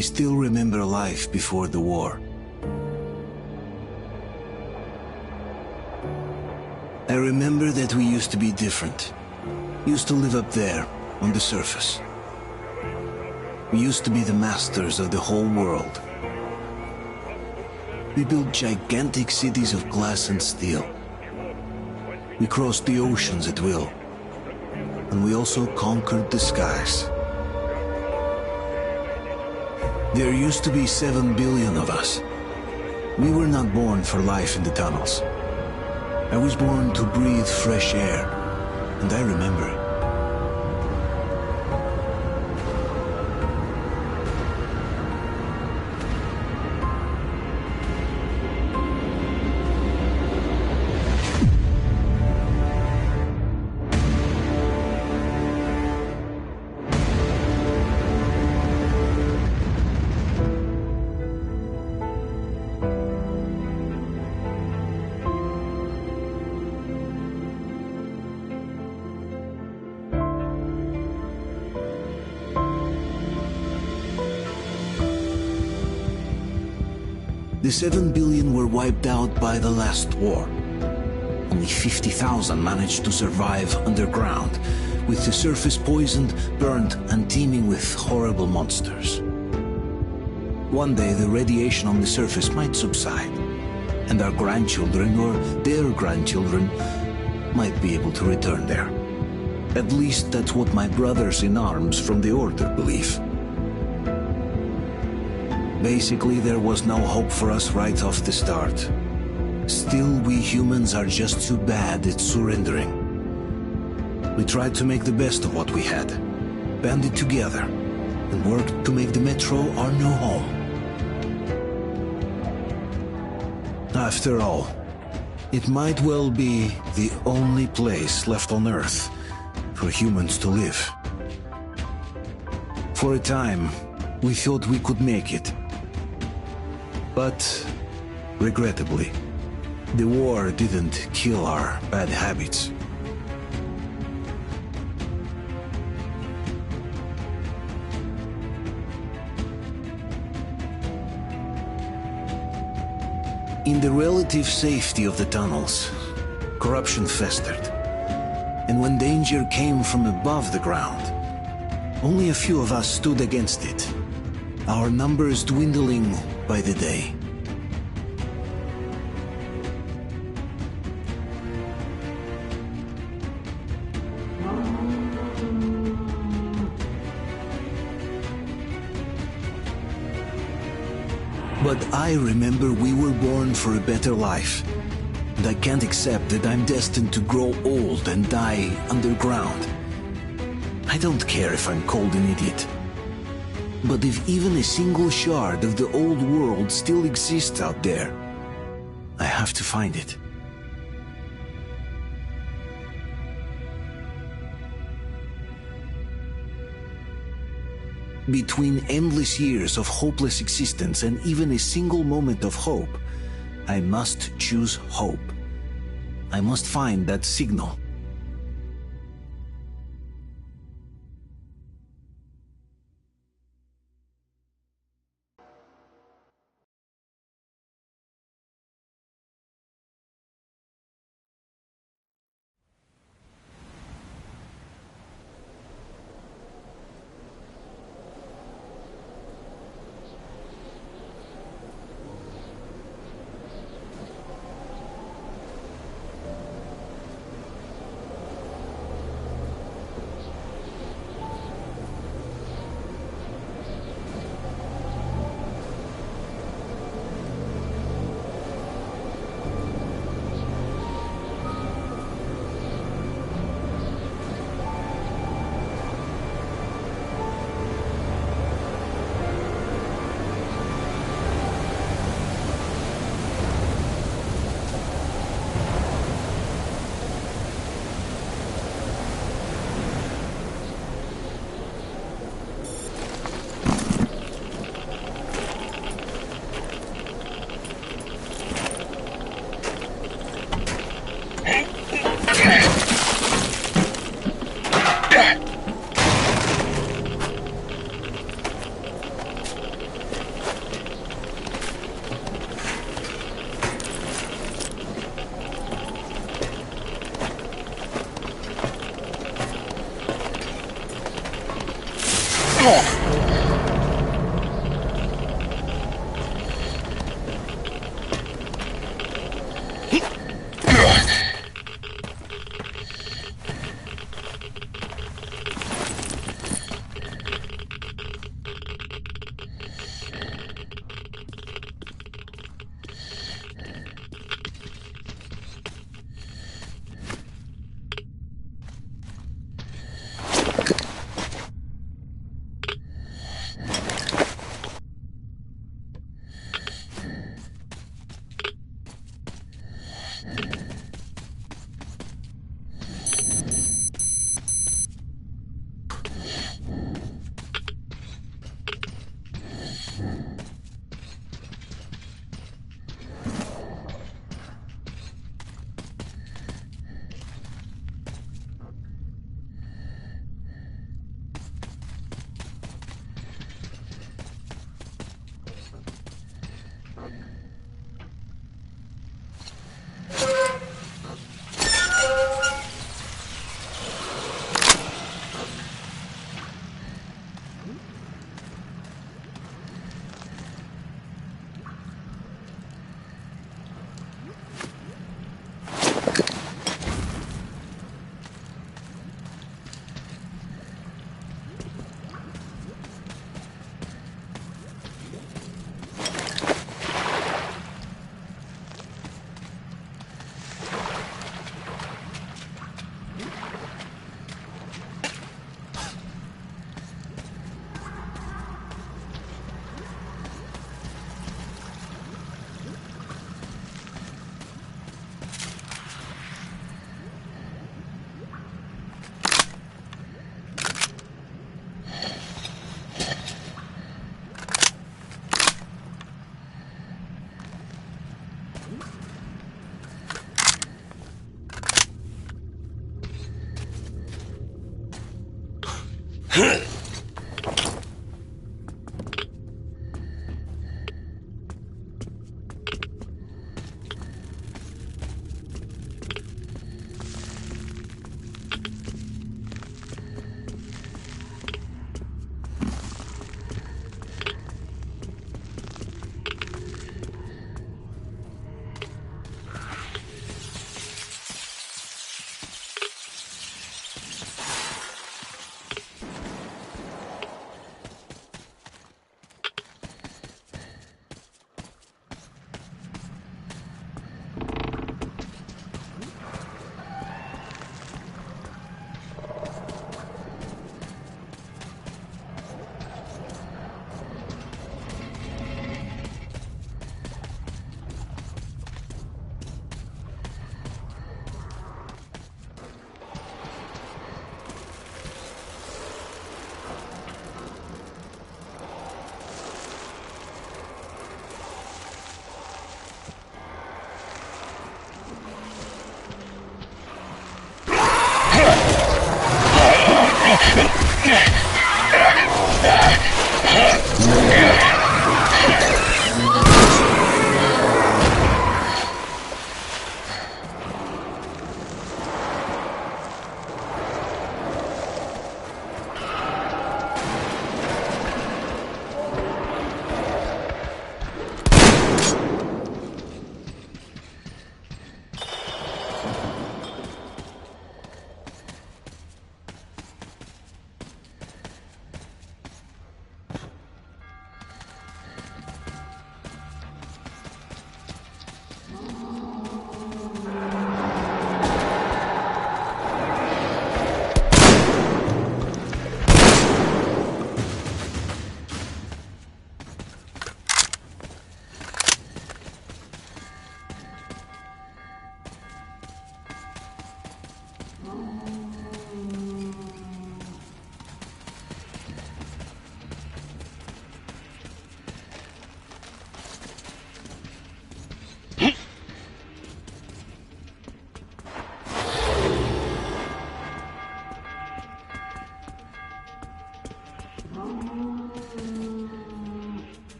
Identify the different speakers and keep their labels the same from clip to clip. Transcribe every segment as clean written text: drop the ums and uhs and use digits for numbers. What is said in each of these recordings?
Speaker 1: I still remember life before the war. I remember that we used to be different. Used to live up there, on the surface. We used to be the masters of the whole world. We built gigantic cities of glass and steel. We crossed the oceans at will. And we also conquered the skies. There used to be 7 billion of us. We were not born for life in the tunnels. I was born to breathe fresh air, and I remember it. The 7 billion were wiped out by the last war. Only 50,000 managed to survive underground, with the surface poisoned, burnt, and teeming with horrible monsters. One day the radiation on the surface might subside, and our grandchildren or their grandchildren might be able to return there. At least that's what my brothers in arms from the Order believe. Basically, there was no hope for us right off the start. Still, we humans are just too bad at surrendering. We tried to make the best of what we had, banded together, and worked to make the Metro our new home. After all, it might well be the only place left on Earth for humans to live. For a time, we thought we could make it. But, regrettably, the war didn't kill our bad habits. In the relative safety of the tunnels, corruption festered. And when danger came from above the ground, only a few of us stood against it, our numbers dwindling by the day. But I remember we were born for a better life, and I can't accept that I'm destined to grow old and die underground. I don't care if I'm called an idiot. But if even a single shard of the old world still exists out there, I have to find it. Between endless years of hopeless existence and even a single moment of hope, I must choose hope. I must find that signal.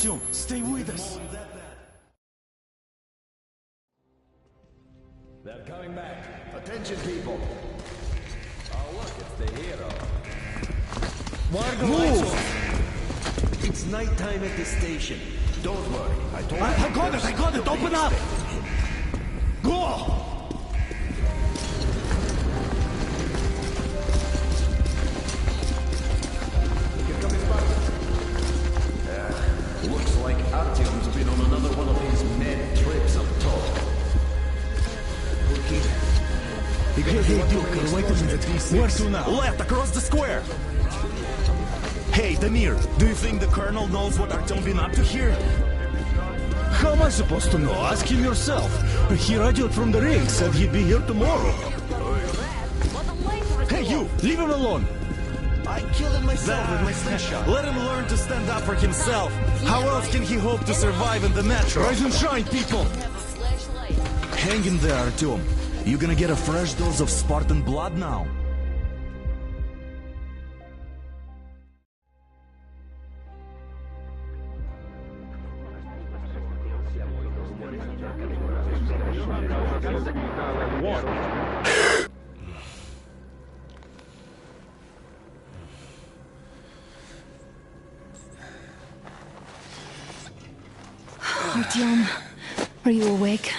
Speaker 2: Artyom, stay with us.
Speaker 3: They're coming back. Attention, people. Oh, look, it's the hero.
Speaker 2: Move!
Speaker 3: It's nighttime at the station. Don't worry. I
Speaker 2: got it! Open up! Go!
Speaker 3: Looks like Artyom's been on another one of his mad trips up top.
Speaker 2: Hey, Duke, wait a minute. Where to now?
Speaker 4: Left, across the square! Hey, Damir, do you think the Colonel knows what Artyom been up to here?
Speaker 2: How am I supposed to know? Ask him yourself. He radioed from the ring, said he'd be here tomorrow. Hey, you! Leave him alone!
Speaker 4: I killed him myself with my slingshot. Let him learn to stand up for himself. How else can he hope to survive in the metro?
Speaker 2: Rise and shine, people!
Speaker 4: Hang in there, Artyom. You gonna get a fresh dose of Spartan blood now?
Speaker 5: Artyom, are you awake?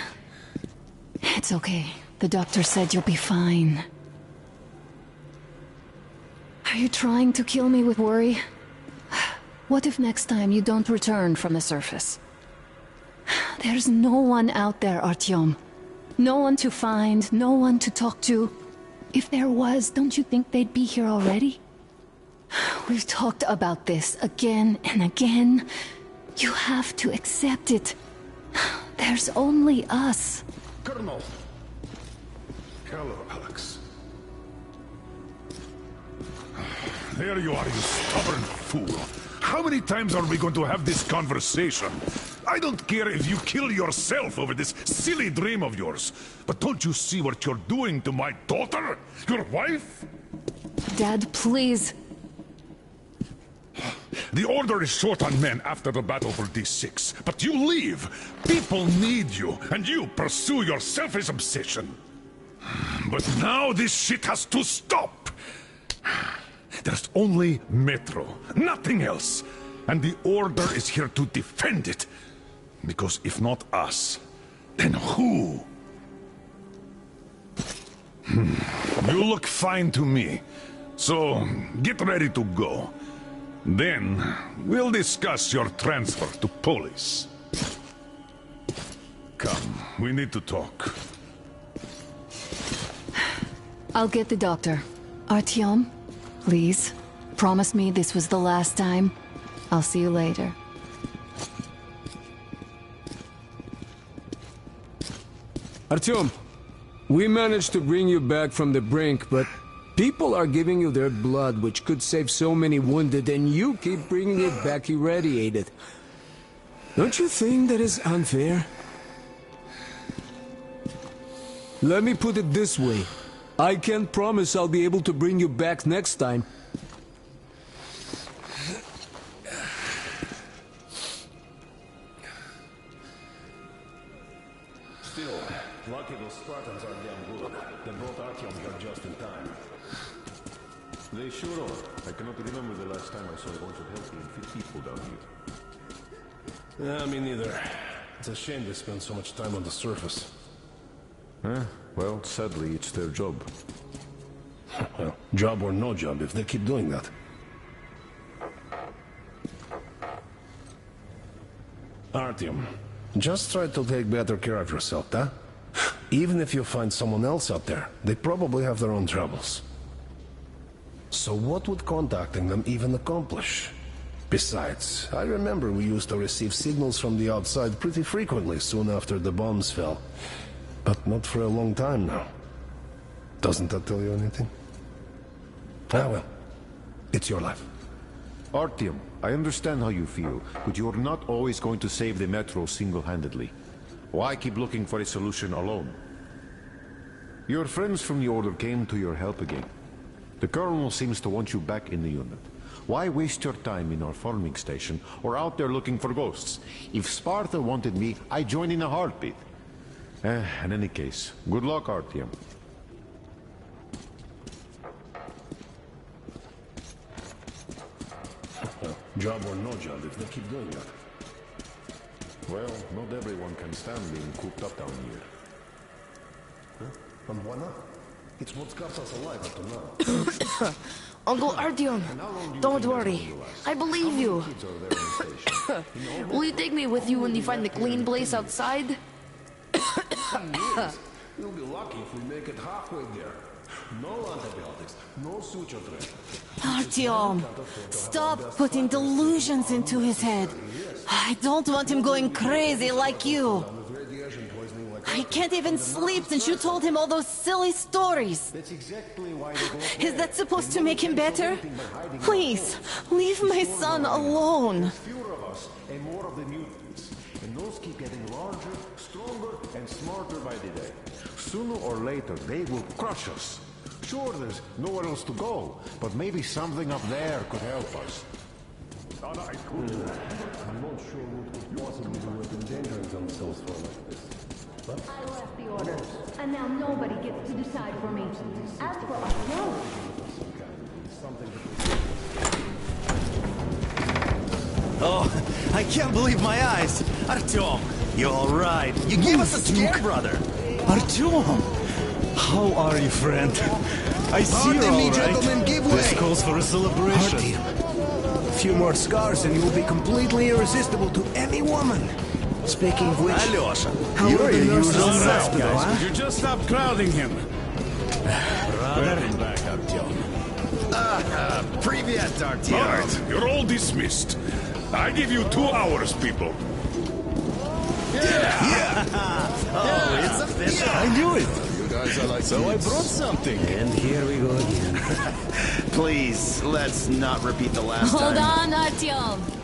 Speaker 5: It's okay. The doctor said you'll be fine. Are you trying to kill me with worry? What if next time you don't return from the surface? There's no one out there, Artyom. No one to find, no one to talk to. If there was, don't you think they'd be here already? We've talked about this again and again. You have to accept it. There's only us.
Speaker 6: Colonel! Hello, Alex. There you are, you stubborn fool. How many times are we going to have this conversation? I don't care if you kill yourself over this silly dream of yours. But don't you see what you're doing to my daughter? Your wife?
Speaker 5: Dad, please.
Speaker 6: The Order is short on men after the battle for D6, but you leave. People need you, and you pursue your selfish obsession. But now this shit has to stop. There's only Metro, nothing else. And the Order is here to defend it. Because if not us, then who? You look fine to me. So, get ready to go. Then, we'll discuss your transfer to Polis. Come, we need to talk.
Speaker 5: I'll get the doctor. Artyom, please. Promise me this was the last time. I'll see you later.
Speaker 7: Artyom, we managed to bring you back from the brink, but people are giving you their blood, which could save so many wounded, and you keep bringing it back irradiated. Don't you think that is unfair? Let me put it this way. I can't promise I'll be able to bring you back next time.
Speaker 3: Still, lucky those Spartans are damn good. They brought Artyom here just in time. They sure are. I cannot remember the last time I saw a bunch of healthy and fit people down here.
Speaker 8: Yeah, me neither. It's a shame they spend so much time on the surface.
Speaker 3: Well, sadly, it's their job.
Speaker 8: Well, job or no job, if they keep doing that. Artyom, just try to take better care of yourself, huh? Even if you find someone else out there, they probably have their own troubles. So what would contacting them even accomplish? Besides, I remember we used to receive signals from the outside pretty frequently soon after the bombs fell. But not for a long time now. Doesn't that tell you anything? Ah well, it's your life.
Speaker 9: Artyom, I understand how you feel, but you're not always going to save the Metro single-handedly. Why keep looking for a solution alone? Your friends from the Order came to your help again. The Colonel seems to want you back in the unit. Why waste your time in our farming station or out there looking for ghosts? If Sparta wanted me, I'd join in a heartbeat. In any case, good luck, Artyom.
Speaker 8: Job or no job, if they keep doing that.
Speaker 9: Well, not everyone can stand being cooped up down here.
Speaker 8: And why not? It's what keeps us alive up to now.
Speaker 10: Uncle Artyom, don't worry. I believe you. Will you take me with you when you find the clean place outside?
Speaker 8: You'll be lucky if we make it halfway there. No antibiotics, no suture thread.
Speaker 11: Artyom, stop putting delusions into his head. I don't want him going crazy like you. I can't even sleep since you told him all those silly stories.
Speaker 9: That's exactly why they go.
Speaker 11: Is that supposed to make him better? Please, leave my son alone.
Speaker 9: Fewer of us and more of the mutants. And those keep getting larger, stronger, and smarter by the day. Sooner or later, they will crush us. Sure, there's nowhere else to go, but maybe something up there could help us.
Speaker 8: I'm not sure what could possibly be worth endangering themselves for like this. But
Speaker 12: I left the orders, and now nobody gets to decide for me. As for Artyom...
Speaker 4: Oh, I can't believe my eyes! Artyom, you alright? You gave us a scare, brother!
Speaker 2: Artyom! How are you, friend? I see you're
Speaker 7: Pardon me,
Speaker 2: all right.
Speaker 7: gentlemen, give way!
Speaker 2: This calls for a celebration.
Speaker 7: Artyom, a few more scars and you will be completely irresistible to any woman. Speaking of which,
Speaker 4: Alyosha,
Speaker 7: how
Speaker 2: You're
Speaker 7: are the
Speaker 2: a
Speaker 7: nurses
Speaker 2: usual
Speaker 7: in the
Speaker 2: now,
Speaker 7: hospital,
Speaker 2: guys.
Speaker 7: huh?
Speaker 2: Would you just stop crowding him?
Speaker 4: Welcome back, Artyom. Привет,
Speaker 6: All
Speaker 4: Artyom.
Speaker 6: right, you're all dismissed. I give you 2 hours, people.
Speaker 4: Oh, it's official.
Speaker 2: I knew it.
Speaker 8: you guys are like
Speaker 2: So I brought something.
Speaker 7: And here we go again.
Speaker 4: Please, let's not repeat the last
Speaker 5: Hold
Speaker 4: time.
Speaker 5: on, Artyom.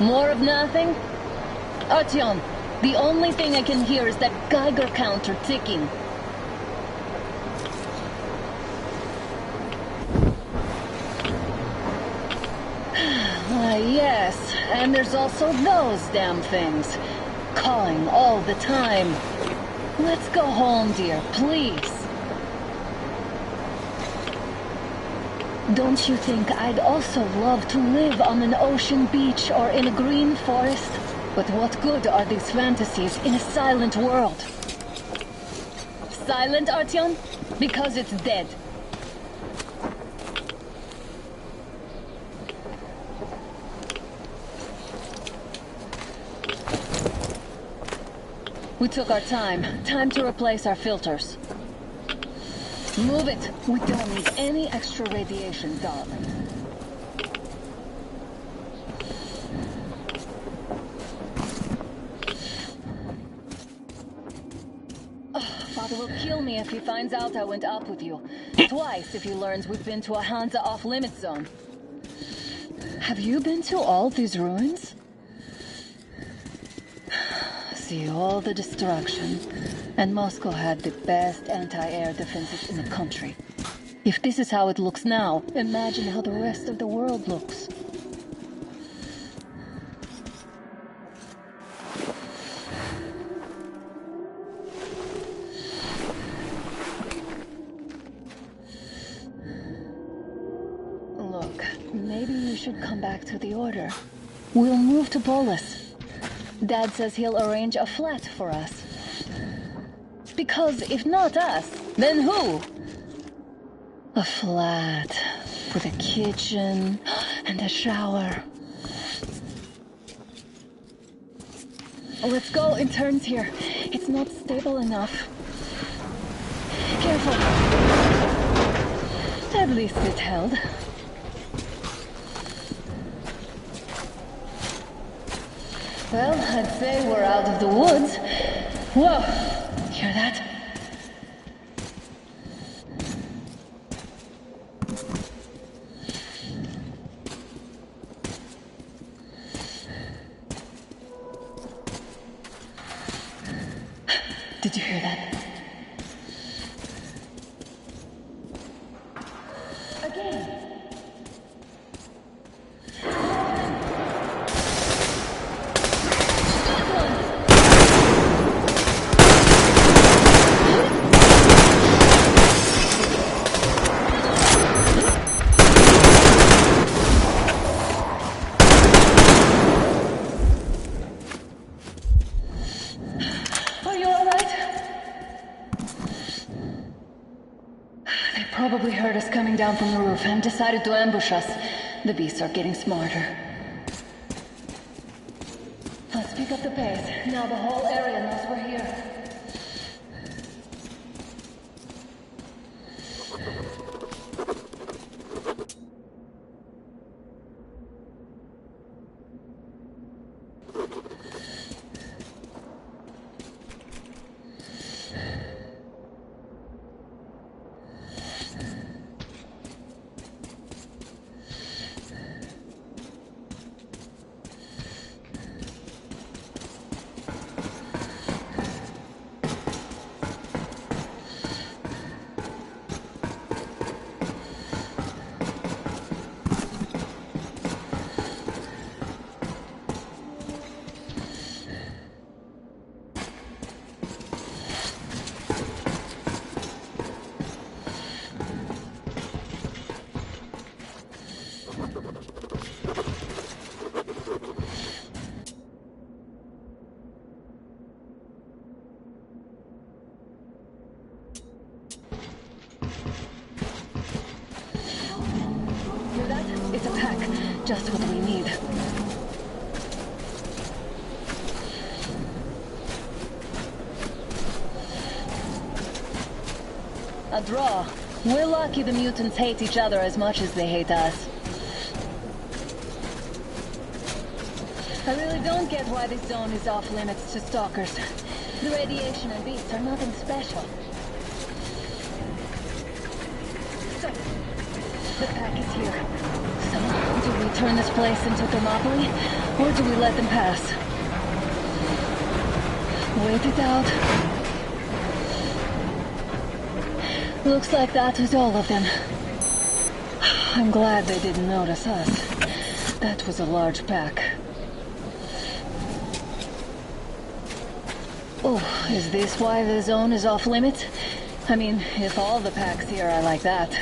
Speaker 12: More of nothing? Artyom, the only thing I can hear is that Geiger counter ticking. Why, yes, and there's also those damn things. Calling all the time. Let's go home, dear, please. Don't you think I'd also love to live on an ocean beach or in a green forest? But what good are these fantasies in a silent world? Silent, Artyom? Because it's dead. We took our time. Time to replace our filters. Move it. We don't need any extra radiation, darling. Father will kill me if he finds out I went up with you. Twice if he learns we've been to a Hansa off-limits zone. Have you been to all these ruins? See all the destruction. And Moscow had the best anti-air defenses in the country. If this is how it looks now, imagine how the rest of the world looks. Look, maybe you should come back to the Order. We'll move to Bolus. Dad says he'll arrange a flat for us. Because if not us, then who? A flat with a kitchen and a shower. Let's go in turns here. It's not stable enough. Careful. At least it's held. Well, I'd say we're out of the woods. Whoa! Hear that? Did you hear that? Again. Probably heard us coming down from the roof and decided to ambush us. The beasts are getting smarter. Let's pick up the pace. Now the whole area knows we're here. It's a pack. Just what we need. A draw. We're lucky the mutants hate each other as much as they hate us. I really don't get why this zone is off limits to stalkers. The radiation and beasts are nothing special. So, the pack is here. So, do we turn this place into Thermopylae, or do we let them pass? Wait it out. Looks like that was all of them. I'm glad they didn't notice us. That was a large pack. Oh, is this why the zone is off limits? I mean, if all the packs here are like that.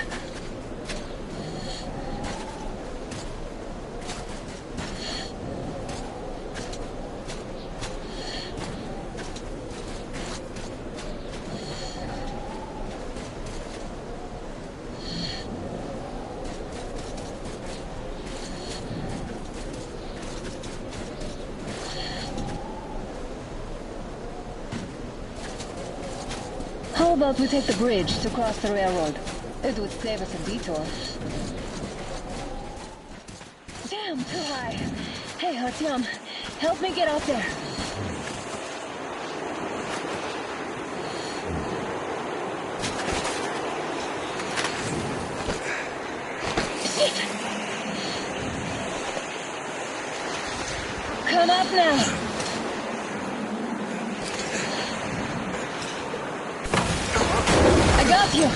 Speaker 12: How about we take the bridge to cross the railroad? It would save us a detour. Damn, too high. Hey, Artyom, help me get out there. Shit! Come up now. Got you!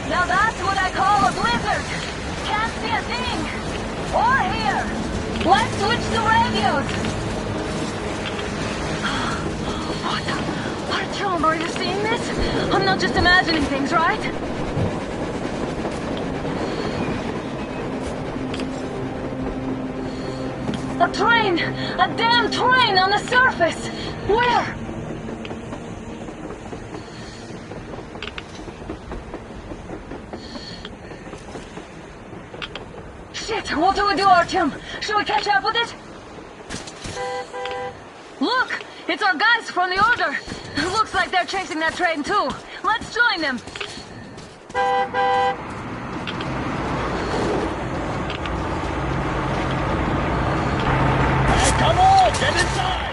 Speaker 12: Now that's what I call a blizzard! Can't see a thing! Or hear! Let's switch to radios! What? Artyom, are you seeing this? I'm not just imagining things, right? A train! A damn train on the surface! Where? Shit! What do we do, Artyom? Should we catch up with it? Look! It's our guys from the Order! Looks like they're chasing that train too. Let's join them!
Speaker 2: Come on, get inside!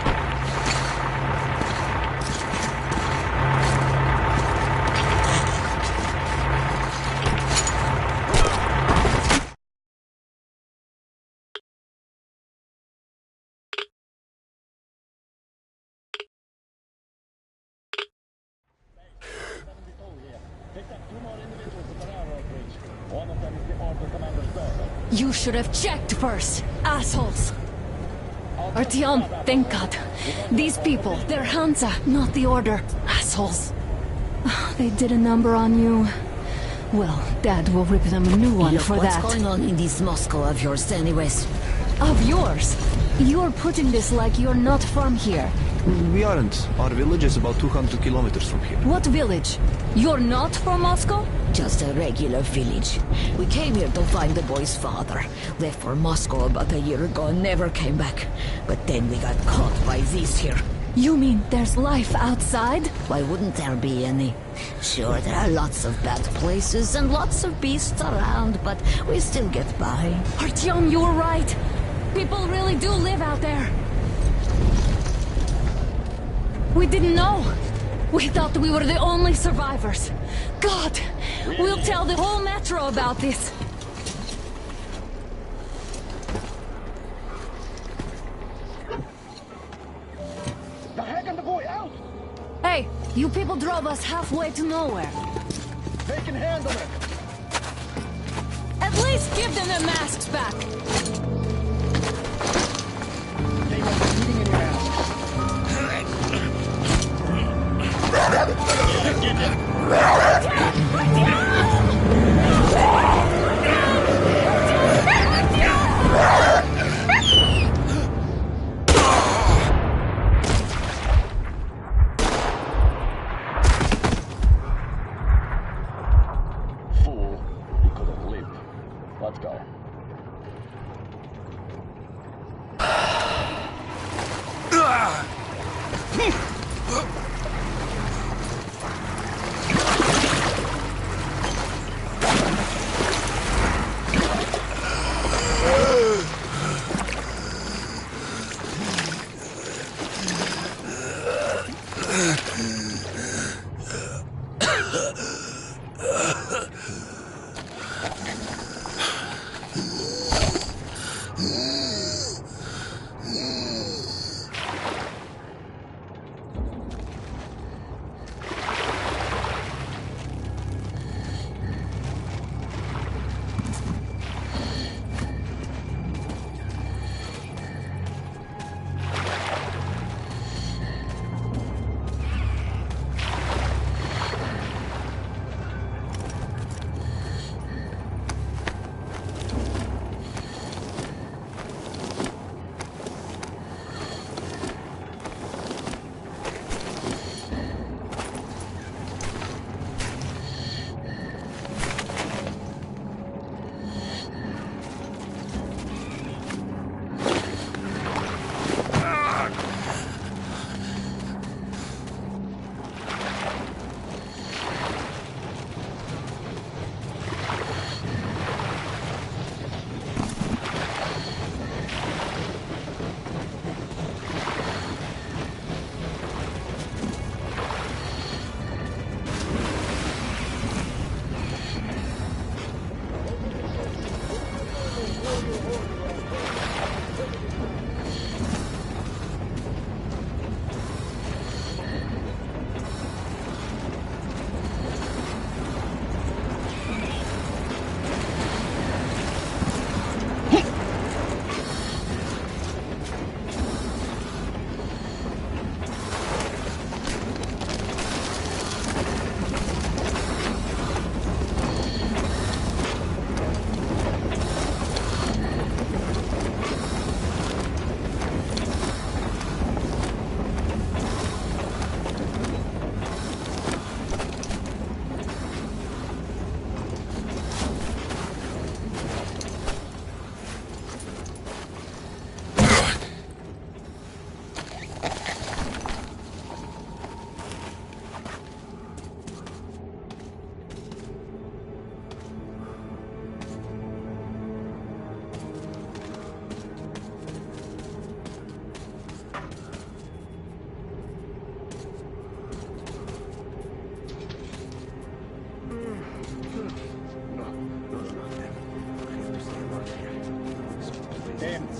Speaker 5: You should have checked first, assholes! Artyom, thank God. These people, they're Hansa, not the Order. Assholes. They did a number on you. Well, Dad will rip them a new one
Speaker 10: Look,
Speaker 5: for
Speaker 10: what's
Speaker 5: that.
Speaker 10: going on in this Moscow of yours anyways?
Speaker 5: Of yours? You're putting this like you're not from here.
Speaker 13: We aren't. Our village is about 200 kilometers from here.
Speaker 5: What village? You're not from Moscow?
Speaker 10: Just a regular village. We came here to find the boy's father. Left for Moscow about a year ago and never came back. But then we got caught by these here.
Speaker 5: You mean there's life outside?
Speaker 10: Why wouldn't there be any? Sure, there are lots of bad places and lots of beasts around, but we still get by.
Speaker 5: Artyom, you were right. People really do live out there. We didn't know. We thought we were the only survivors. God, we'll tell the whole metro about this.
Speaker 2: The heck and the boy out!
Speaker 5: Hey, you people drove us halfway to nowhere.
Speaker 2: They can handle it!
Speaker 5: At least give them their masks back.
Speaker 2: They won't be needing any masks.
Speaker 3: Fool, he couldn't live. Let's go.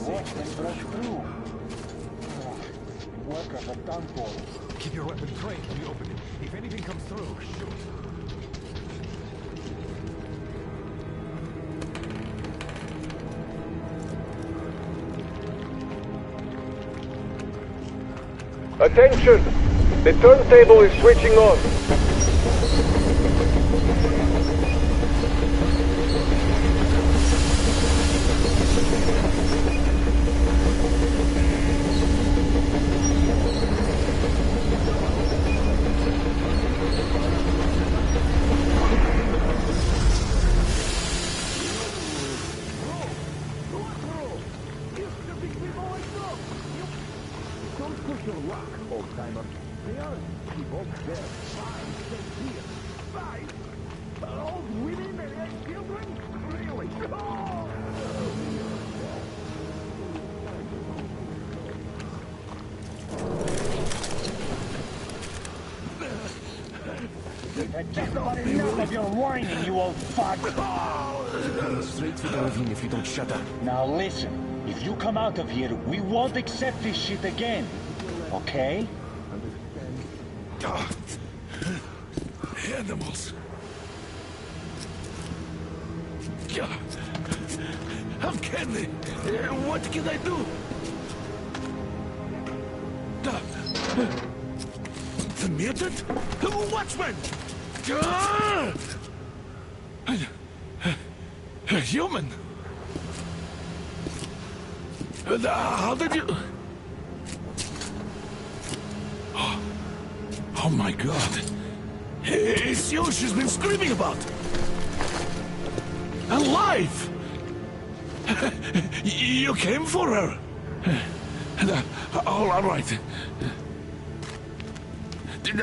Speaker 2: Watch them brush through. Workers are done for.
Speaker 3: Keep your weapon trained when you open it. If anything comes through, shoot.
Speaker 14: Attention! The turntable is switching on.
Speaker 15: Just about enough of your whining, you old fuck!
Speaker 2: You're coming straight to the ravine if you don't shut up.
Speaker 15: Now listen, if you come out of here, we won't accept this shit again. Okay?
Speaker 6: Animals. How can they? What can I do? The mutant? Watchman! A human? How did you... Oh my god. It's you she's been screaming about. Alive! You came for her. All right.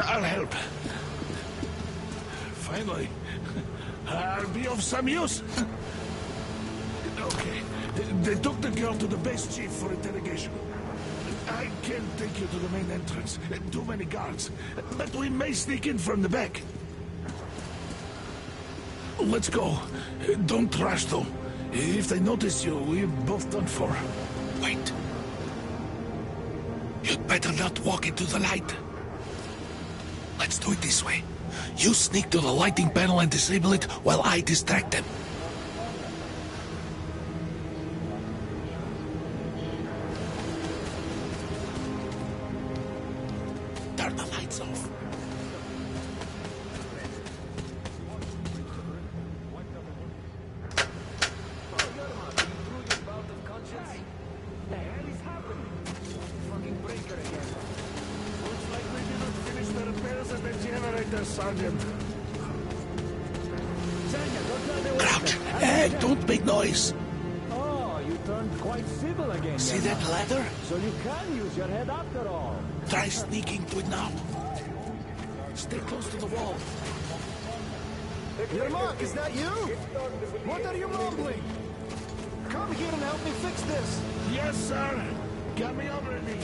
Speaker 6: I'll help. Finally, I'll be of some use. Okay, they took the girl to the base chief for interrogation. I can't take you to the main entrance. Too many guards. But we may sneak in from the back. Let's go. Don't rush, though. If they notice you, we're both done for. Wait. You'd better not walk into the light. Let's do it this way. You sneak to the lighting panel and disable it while I distract them. Turn the lights off. Sergeant. Crouch! Hey, don't make noise!
Speaker 2: Oh, you turned quite civil again.
Speaker 6: See that ladder?
Speaker 2: So you can use your head after all.
Speaker 6: Try sneaking to it now. Stay close to the wall.
Speaker 4: Yermak, is that you? What are you mumbling? Come here and help me fix this.
Speaker 6: Yes, sir. Got me already.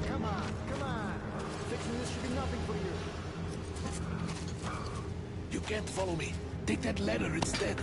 Speaker 4: Come on, come on. Fixing this should be nothing for you.
Speaker 6: You can't follow me. Take that ladder instead.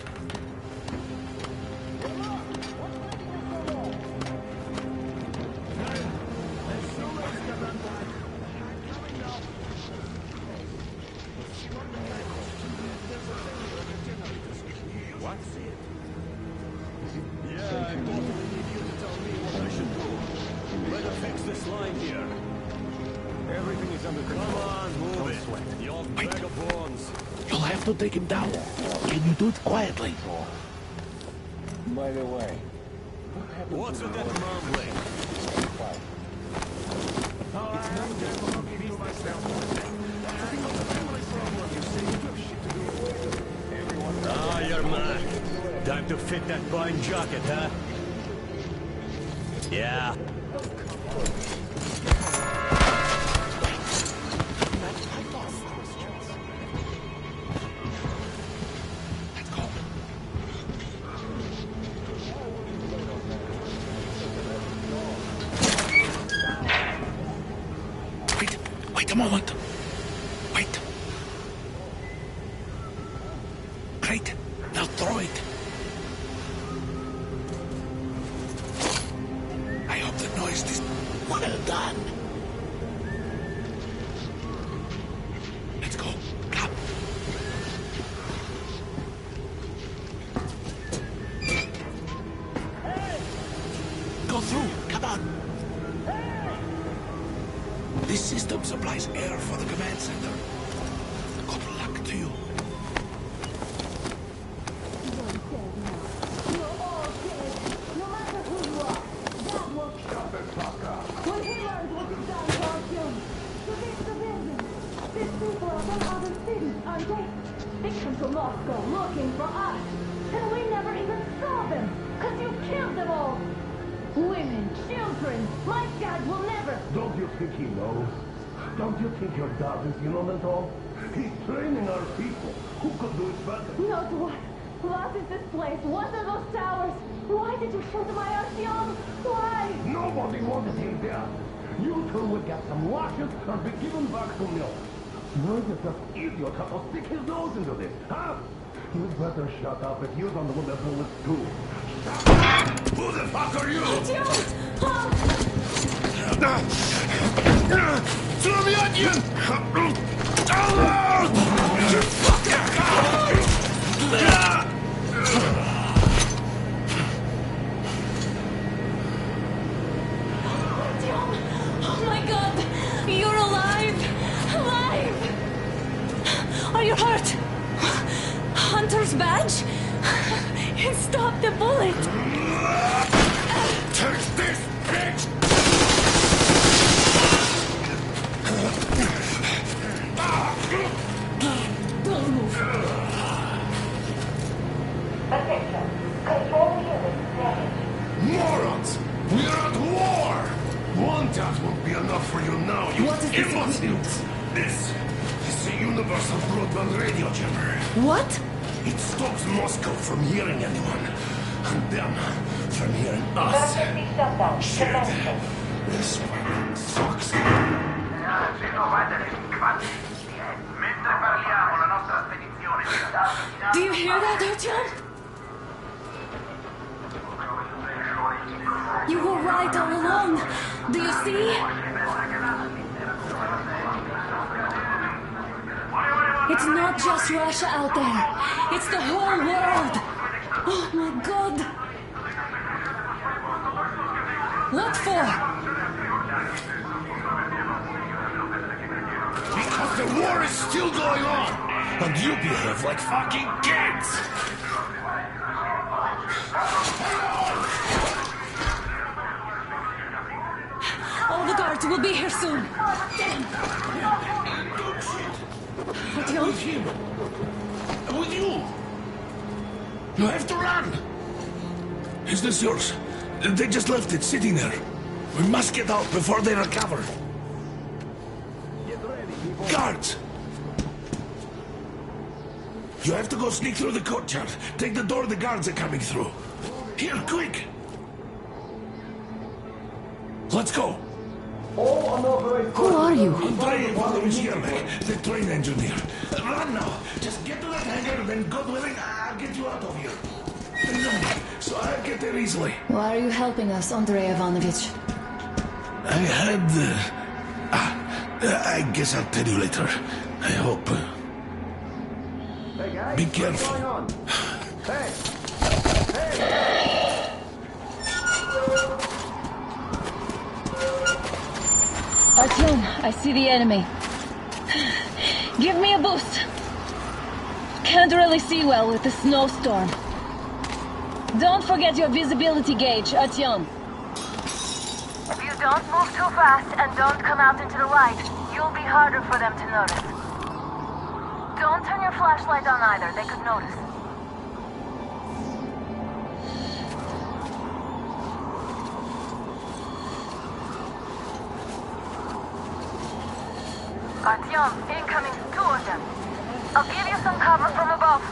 Speaker 6: To take him down. Can you do it quietly?
Speaker 15: By the way,
Speaker 2: what's with that mumbling? Ah, you're mad. Time to fit that fine jacket, huh? Yeah.
Speaker 6: Wait a moment. Wait. Great. Now throw it. I hope the noise is well done. Let's go. Come. Go through. Come on.
Speaker 16: system supplies air for the command center. Good luck to you.
Speaker 17: They came to Moscow looking for us, and we never even saw them, because you killed them all. Women, children, my dad will never...
Speaker 9: Don't you think he knows? Don't you think your dad is in on it all? He's training our people. Who could do it better?
Speaker 17: Knows what? What is this place? What are those towers? Why did you shoot my Artyom? Why?
Speaker 9: Nobody wanted him there. You two would get some washes and be given back to milk. You're just idiot to stick his nose into this, huh? You'd better shut up if you're the one that bullets too. Shut up! Who the fuck are you?
Speaker 17: Oh my God! You're alive! Alive! Are you hurt? Hunter's badge? It stopped the bullet!
Speaker 16: Take this, bitch!
Speaker 17: Don't move.
Speaker 18: Attention. Control unit damaged.
Speaker 16: Morons! We're at war! One tap won't be enough for you now, you imbeciles! This is a universal broadband radio jammer.
Speaker 17: What?
Speaker 16: It stops Moscow from hearing anyone, and them from hearing us.
Speaker 18: Emergency shutdown.
Speaker 16: Shit! This one sucks.
Speaker 17: Do you hear that, Artyom? You were right all along. Do you see? It's not just Russia out there. It's the whole world. Oh my God. What for?
Speaker 16: Because the war is still going on, and you behave like fucking kids!
Speaker 17: All the guards will be here soon. Damn. Artyom?
Speaker 16: With him. With you. You have to run. Is this yours? They just left it sitting there. We must get out before they recover. Guards! You have to go sneak through the courtyard. Take the door the guards are coming through. Here, quick! Let's go!
Speaker 17: Who are you?
Speaker 16: Andrei Ivanovich Yermak, the train engineer. Run now! Just get to that hangar, then God willing, I'll get you out of here. They know me, so I'll get there easily.
Speaker 5: Why are you helping us, Andrei Ivanovich?
Speaker 16: I had... I guess I'll tell you later. I hope.
Speaker 9: Hey guys,
Speaker 16: Be careful.
Speaker 9: What's going on? Hey!
Speaker 12: Artyom, I see the enemy. Give me a boost. Can't really see well with the snowstorm. Don't forget your visibility gauge, Artyom.
Speaker 18: If you don't move too fast and don't come out into the light, you'll be harder for them to notice. Don't turn your flashlight on either, they could notice. Artyom, incoming, 2 of them. I'll give you some cover from above.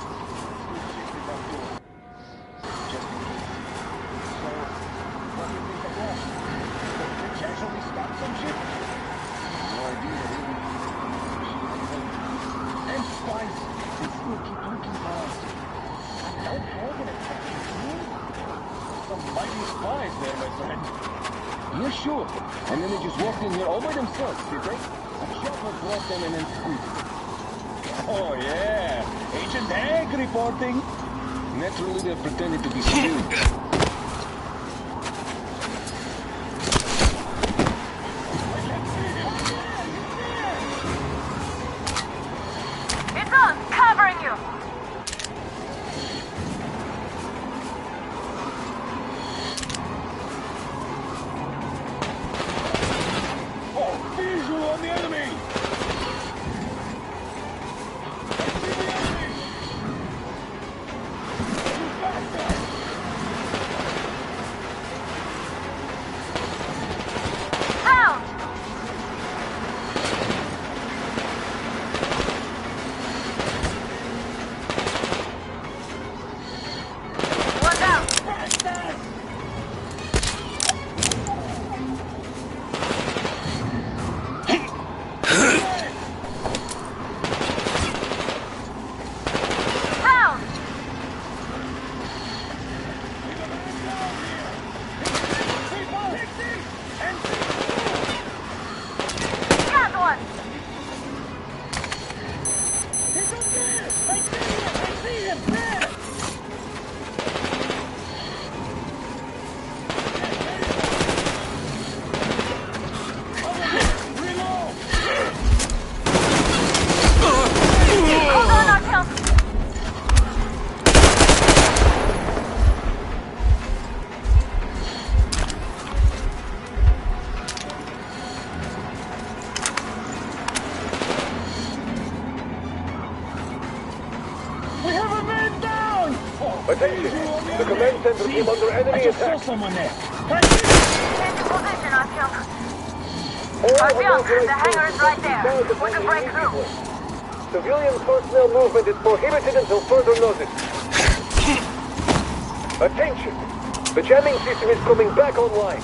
Speaker 14: Yeah, sure. And then they just walked in here all by themselves, did they? A chopper brought them and then squeezed. Oh, yeah. Agent Hank reporting. Naturally, they're pretending to be civilians. Attention! The command center came under enemy attack.
Speaker 15: Someone there.
Speaker 18: Take position, Artyom. Artyom, the hangar is right there. We can break through.
Speaker 14: Civilian personnel movement is prohibited until further notice. Attention! The jamming system is coming back online.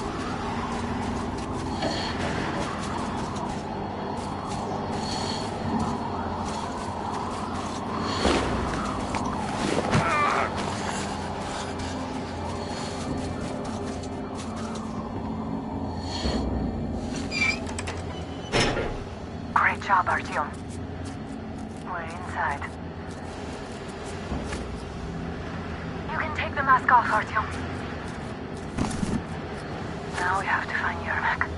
Speaker 18: Great job, Artyom. We're inside. You can take the mask off, Artyom. Now we have to find Yermak.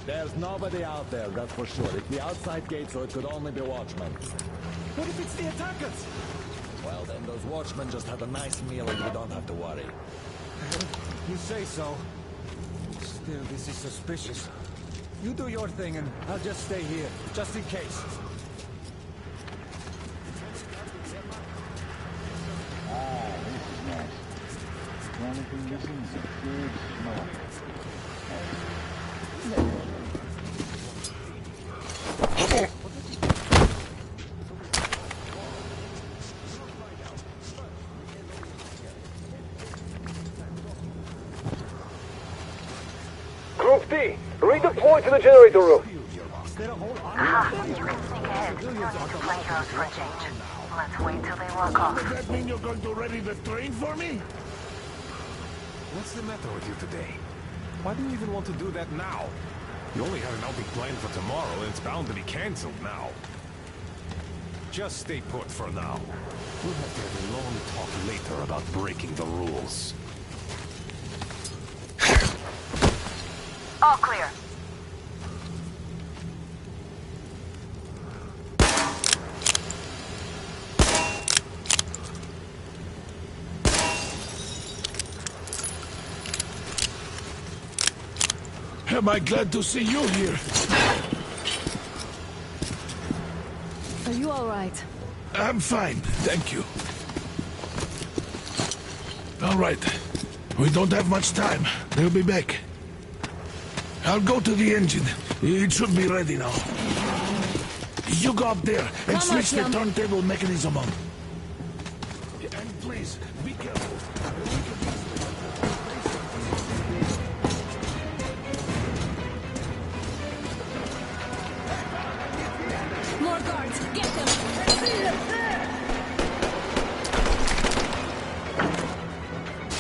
Speaker 9: There's nobody out there, that's for sure. It's the outside gate, so it could only be watchmen.
Speaker 4: What if it's the attackers?
Speaker 9: Well, then those watchmen just had a nice meal and we don't have to worry.
Speaker 2: You say so. Still, this is suspicious. You do your thing and I'll just stay here, just in case.
Speaker 15: Ah, this is nice. The only thing missing is a big smoke.
Speaker 14: Group D, redeploy to the generator room.
Speaker 18: Aha, you can sneak ahead. No need to play heroes for a change. Let's wait till they walk off.
Speaker 16: Does that mean you're going to ready the train for me?
Speaker 8: What's the matter with you today? Why do you even want to do that now? You only had an outing planned for tomorrow, and it's bound to be cancelled now. Just stay put for now. We'll have to have a long talk later about breaking the rules.
Speaker 18: All clear.
Speaker 16: Am I glad to see you here?
Speaker 5: Are you all right?
Speaker 16: I'm fine, thank you. All right. We don't have much time. They'll be back. I'll go to the engine. It should be ready now. You go up there and switch the turntable mechanism on. And please, be careful.
Speaker 17: More guards! Get them!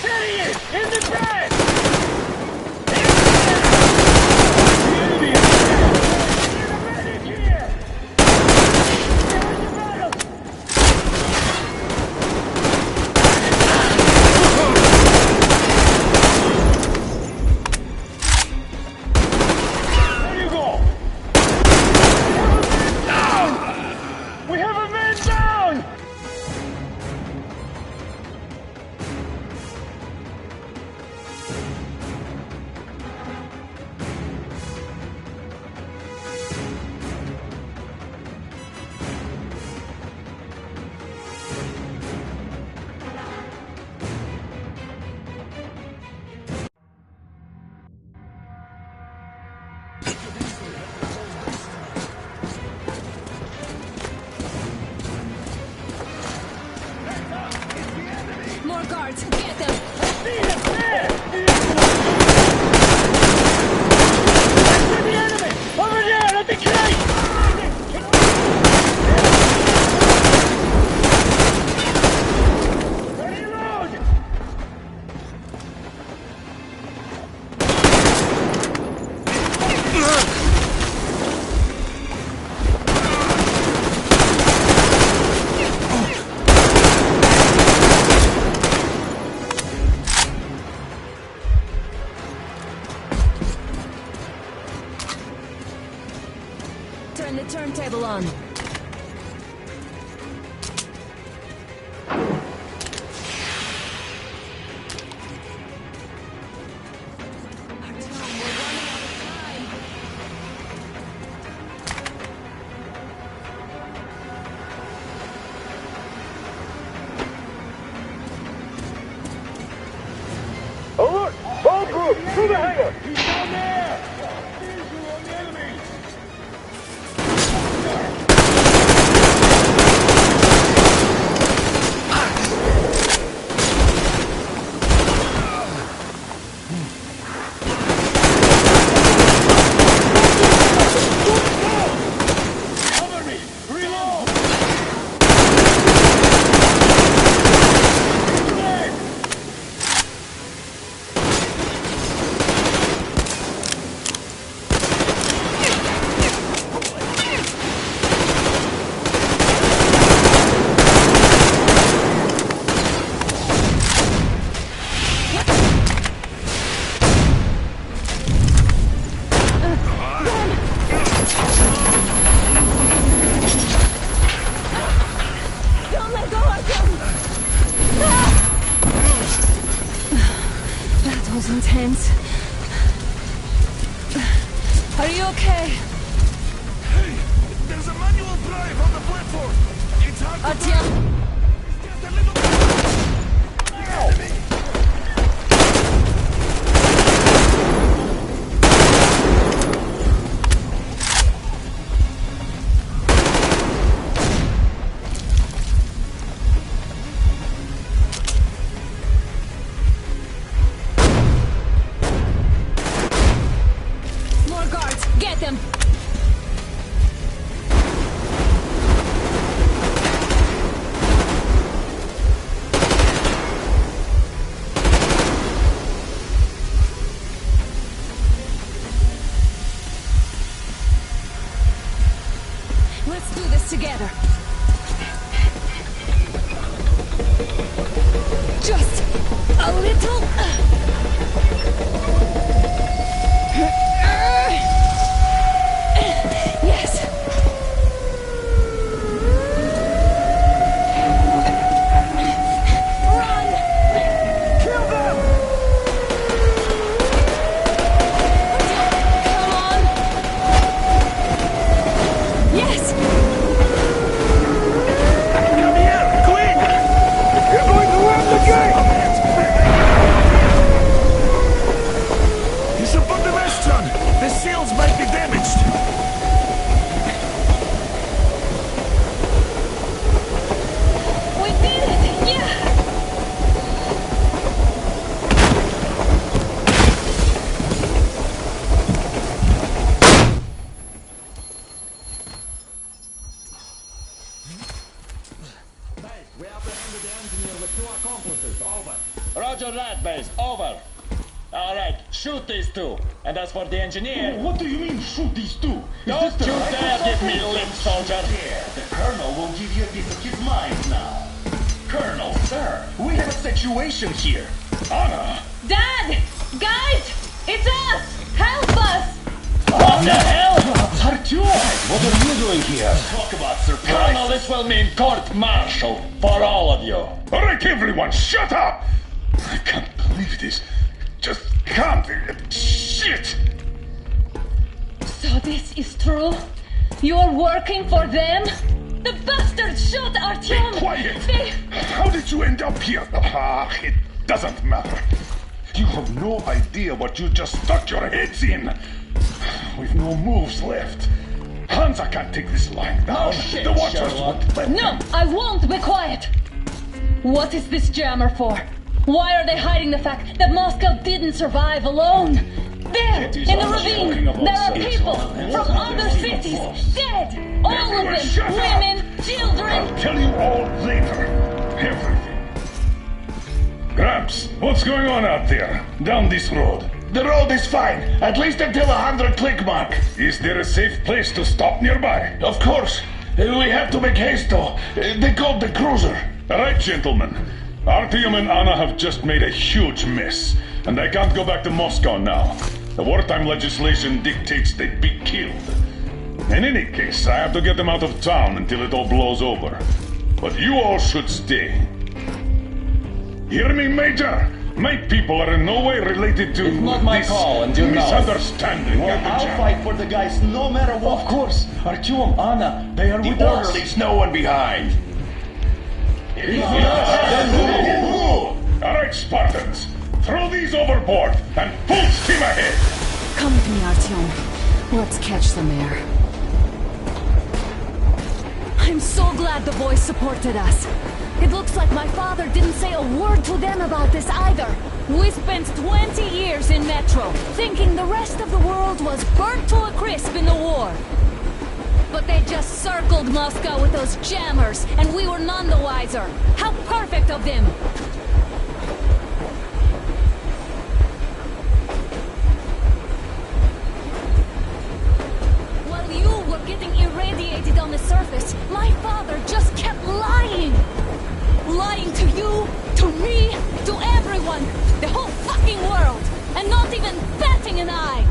Speaker 15: There he is! In the tank!
Speaker 10: turn the turntable on.
Speaker 14: Alert! All group, through the hangar! He's down there! Visual on the enemy! Cover me! Reload!
Speaker 10: Don't let go, Artyom! That was intense. Are you okay?
Speaker 16: Hey, there's a manual drive on the platform. It's hard to
Speaker 10: Artyom!
Speaker 16: Just a little enemy.
Speaker 10: More guards! Get them! Let's do this together. Just a little. Yes. Run! Kill them! Come on! Yes!
Speaker 16: Come here, quick! You're going to run the gate! He's above the restaurant. The seals might be damaged.
Speaker 10: We did it! Yeah!
Speaker 14: We apprehended the engineer with 2 accomplices. Over.
Speaker 15: Roger that, base. Over. All right, shoot these 2. And as for the engineer...
Speaker 14: What do you mean, shoot these 2?
Speaker 15: Don't you dare give me lip, soldier!
Speaker 14: Yeah, the Colonel will give you a piece of his mind now. Colonel, sir, we have a situation here.
Speaker 15: Anna!
Speaker 17: Dad! Guys! It's us! Help us!
Speaker 15: What the hell?
Speaker 14: Artyom, what are you doing here? Talk about surprise.
Speaker 15: Colonel, this will mean court-martial for all of you.
Speaker 6: All right, everyone, shut up! I can't believe this. Just can't. Shit!
Speaker 17: So this is true? You're working for them? The bastards shot Artyom!
Speaker 6: Be quiet!
Speaker 17: They...
Speaker 6: How did you end up here? Ah, it doesn't matter. You have no idea what you just stuck your heads in. We've no moves left. Hansa can't take this line down.
Speaker 15: shit,
Speaker 6: The Watchers
Speaker 15: Sherlock.
Speaker 6: won't let
Speaker 17: No,
Speaker 6: them.
Speaker 17: I won't be quiet! What is this jammer for? Why are they hiding the fact that Moscow didn't survive alone? There,
Speaker 15: It is
Speaker 17: in the
Speaker 15: all
Speaker 17: ravine,
Speaker 15: talking about
Speaker 17: there are
Speaker 15: cities.
Speaker 17: people
Speaker 15: What
Speaker 17: from
Speaker 15: are
Speaker 17: other
Speaker 15: they even
Speaker 17: cities,
Speaker 15: for?
Speaker 17: dead! All of
Speaker 6: Everyone,
Speaker 17: them!
Speaker 6: shut up!
Speaker 17: Women, children!
Speaker 6: I'll tell you all later. Everything. Gramps, what's going on out there? Down this road?
Speaker 14: The road is fine, at least until 100 click mark.
Speaker 6: Is there a safe place to stop nearby?
Speaker 14: Of course. We have to make haste though. They called the cruiser.
Speaker 6: All right, gentlemen. Artyom and Anna have just made a huge mess, and they can't go back to Moscow now. The wartime legislation dictates they be killed. In any case, I have to get them out of town until it all blows over. But you all should stay. Hear me, Major? My people are in no way related to
Speaker 15: It's not my
Speaker 6: this
Speaker 15: call, and you know it.
Speaker 6: misunderstanding.
Speaker 15: Well, I'll fight for the guys no matter what. Of course. Artyom, Anna, they are with us.
Speaker 3: The order leaves no one behind.
Speaker 6: All right, Spartans. Throw these overboard and full steam ahead.
Speaker 5: Come with me, Artyom. Let's catch the mayor. I'm so glad the boys supported us. It looks like my father didn't say a word to them about this either. We spent 20 years in Metro, thinking the rest of the world was burnt to a crisp in the war. But they just circled Moscow with those jammers, and we were none the wiser. How perfect of them! While you were getting irradiated on the surface, my father just kept lying! Lying to you, to me, to everyone, the whole fucking world, and not even batting an eye!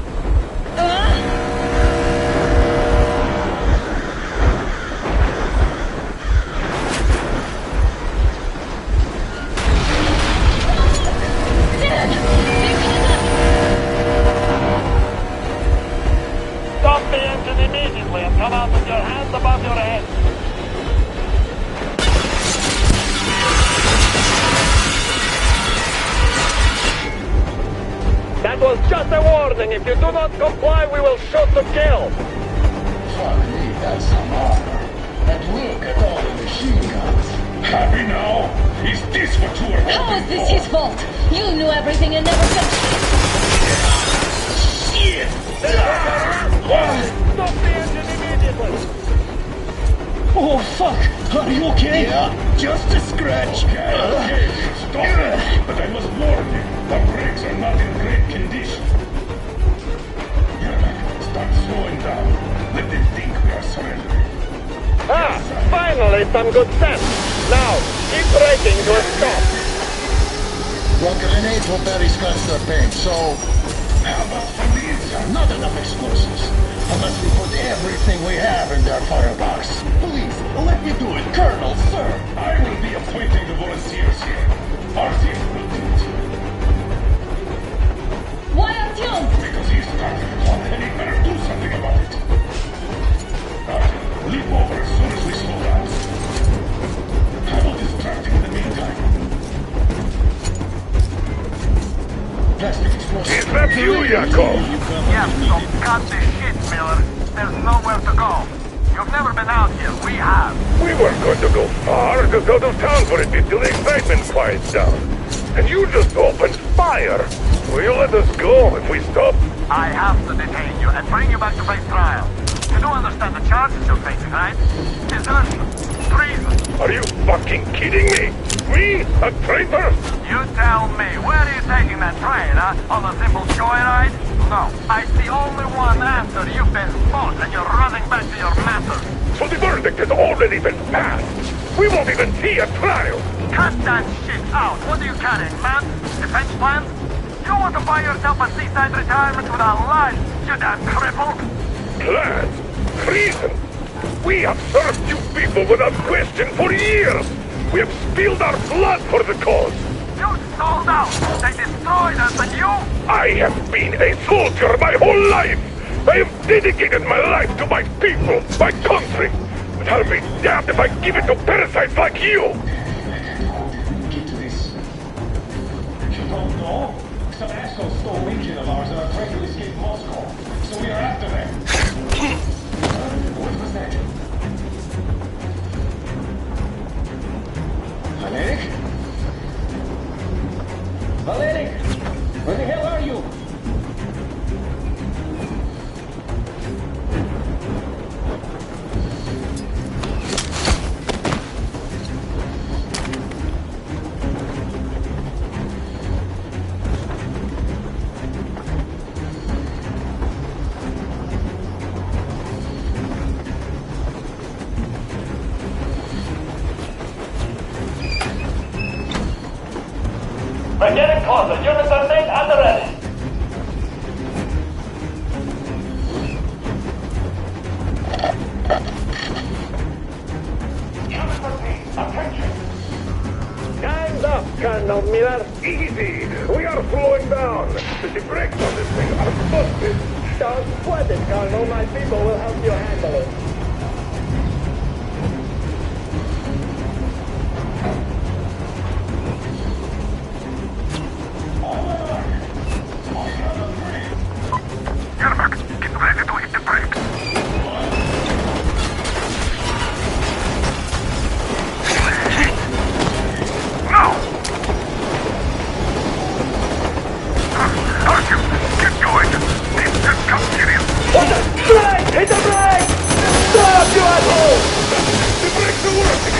Speaker 19: Stop the engine immediately and come out with your hands above your head. That was just a warning. If you do not comply, we will shoot to kill.
Speaker 15: Fuck me, that's some armor. And look at all the machine guns.
Speaker 6: Happy now? Is this what you were
Speaker 12: How
Speaker 6: hoping
Speaker 12: is this
Speaker 6: for?
Speaker 12: his fault? You knew everything and never said shit!
Speaker 19: Stop the engine immediately.
Speaker 15: Oh, fuck! Are you okay?
Speaker 6: Yeah,
Speaker 15: just a scratch.
Speaker 6: Okay, stop it. But I must warn you, the brakes are not in great condition. Yermak, start slowing down. Let them think we are surrendering.
Speaker 19: Finally some good sense. Now, keep braking to a stop.
Speaker 15: Well, grenades will barely scratch their paint, so...
Speaker 6: How about from the inside?
Speaker 15: Not enough explosives. Unless we put everything we have in their firebox. Please, let me do it, Colonel, sir.
Speaker 6: I will be appointing the volunteers here. Artyom will do it.
Speaker 12: Why Artyom?
Speaker 6: Because he's starting the clock and he better do something about it. Artyom, leap over as soon as we slow down. I will distract him in the meantime.
Speaker 15: Plastic explosives.
Speaker 6: Is that you, Yakov?
Speaker 19: Yes, so cut the shit, Miller. There's nowhere to go. You've never been out here. We have.
Speaker 6: We weren't going to go far, just out of town for a bit till the excitement quiets down. And you just opened fire. Will you let us go if we stop?
Speaker 19: I have to detain you and bring you back to face trial. You do understand the charges you're facing, right? Desertion, treason.
Speaker 6: Are you fucking kidding me? Me? A traitor?
Speaker 19: You tell me, where are you taking that train, huh? On a simple joyride? No, I see only one answer. You've been fought and you're running back to your masters.
Speaker 6: So the verdict has already been passed. We won't even see a trial.
Speaker 19: Cut that shit out. What are you carrying, man? Defense plans? You want to buy yourself a seaside retirement without life, you damn cripple?
Speaker 6: Plans? Treason? We have served you people without question for years. We have spilled our blood for the cause.
Speaker 19: You sold out. They destroyed us, and you?
Speaker 6: I have been a soldier my whole life. I have dedicated my life to my people, my country. But I'll be damned if I give it to parasites like you.
Speaker 15: Get to this. You don't know? Some assholes stole an engine of ours and are trying to escape Moscow. So we are after them. What was that? Valerik? Valerik! Where the hell are you?
Speaker 19: We're getting closer. Units are set and ready.
Speaker 15: Attention! Time's up, Colonel Miller. Easy! We are slowing down. The brakes on this thing are busted. Don't sweat it, Colonel. My people will help you handle it.
Speaker 19: Yermak, get ready to hit the brakes. No! Artyom, get going. This just come serious.
Speaker 15: Brake! Hit the brake! Stop, you asshole! The brakes are working!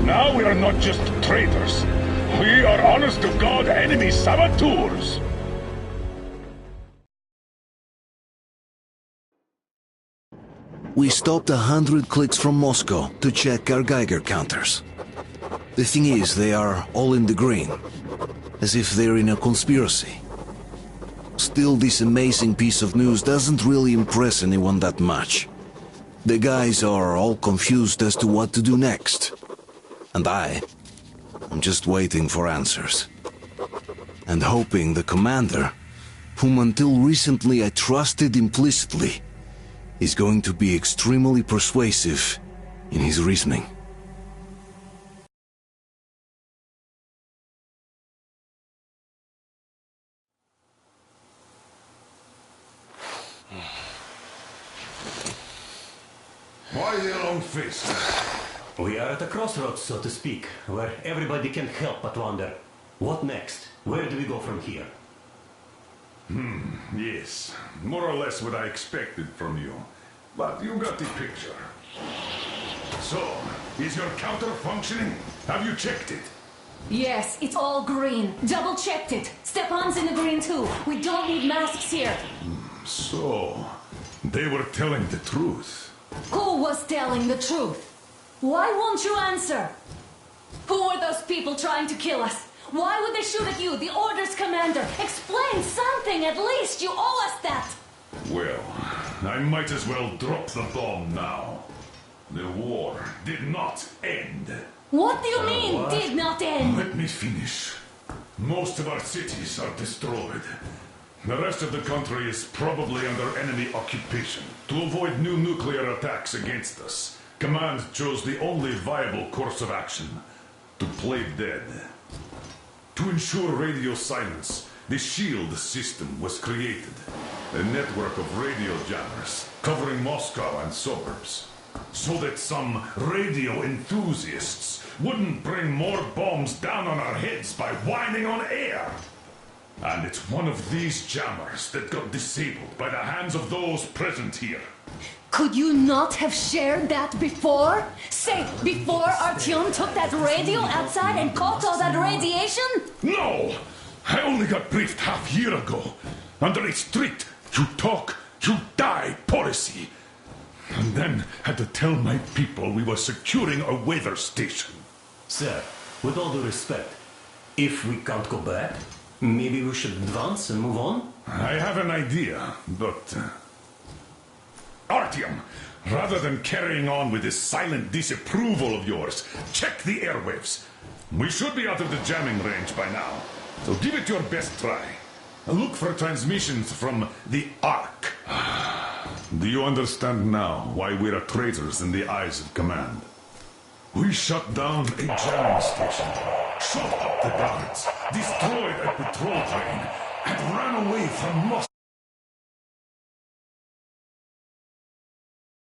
Speaker 6: Now we are not just traitors. We are honest-to-God enemy saboteurs.
Speaker 1: We stopped 100 clicks from Moscow to check our Geiger counters. The thing is, they are all in the green, as if they're in a conspiracy. Still, this amazing piece of news doesn't really impress anyone that much. The guys are all confused as to what to do next. And I'm just waiting for answers. And hoping the commander, whom until recently I trusted implicitly, is going to be extremely persuasive in his reasoning.
Speaker 6: Why the long face?
Speaker 20: We are at a crossroads, so to speak, where everybody can help but wonder, what next? Where do we go from here?
Speaker 6: Yes. More or less what I expected from you. But you got the picture. So, is your counter functioning? Have you checked it?
Speaker 17: Yes, it's all green. Double checked it. Stepan's in the green too. We don't need masks here.
Speaker 6: So, they were telling the truth.
Speaker 17: Who was telling the truth? Why won't you answer? Who were those people trying to kill us? Why would they shoot at you, the Order's commander? Explain something, at least. You owe us that.
Speaker 6: Well, I might as well drop the bomb now. The war did not end.
Speaker 17: What do you mean, did not end?
Speaker 6: Let me finish. Most of our cities are destroyed. The rest of the country is probably under enemy occupation. To avoid new nuclear attacks against us, Command chose the only viable course of action: to play dead. To ensure radio silence, the SHIELD system was created. A network of radio jammers covering Moscow and suburbs. So that some radio enthusiasts wouldn't bring more bombs down on our heads by whining on air. And it's one of these jammers that got disabled by the hands of those present here.
Speaker 17: Could you not have shared that before? Say, before Artyom took that radio outside and caught all that radiation?
Speaker 6: No! I only got briefed half-year ago. Under a strict, you talk, you die policy. And then had to tell my people we were securing a weather station.
Speaker 20: Sir, with all due respect, if we can't go back, maybe we should advance and move on?
Speaker 6: I have an idea, but... Artyom, rather than carrying on with this silent disapproval of yours, check the airwaves. We should be out of the jamming range by now, so give it your best try. Look for transmissions from the Ark. Do you understand now why we're traitors in the eyes of command? We shut down a jamming station, shot up the guards, destroyed a patrol train, and ran away from Moscow.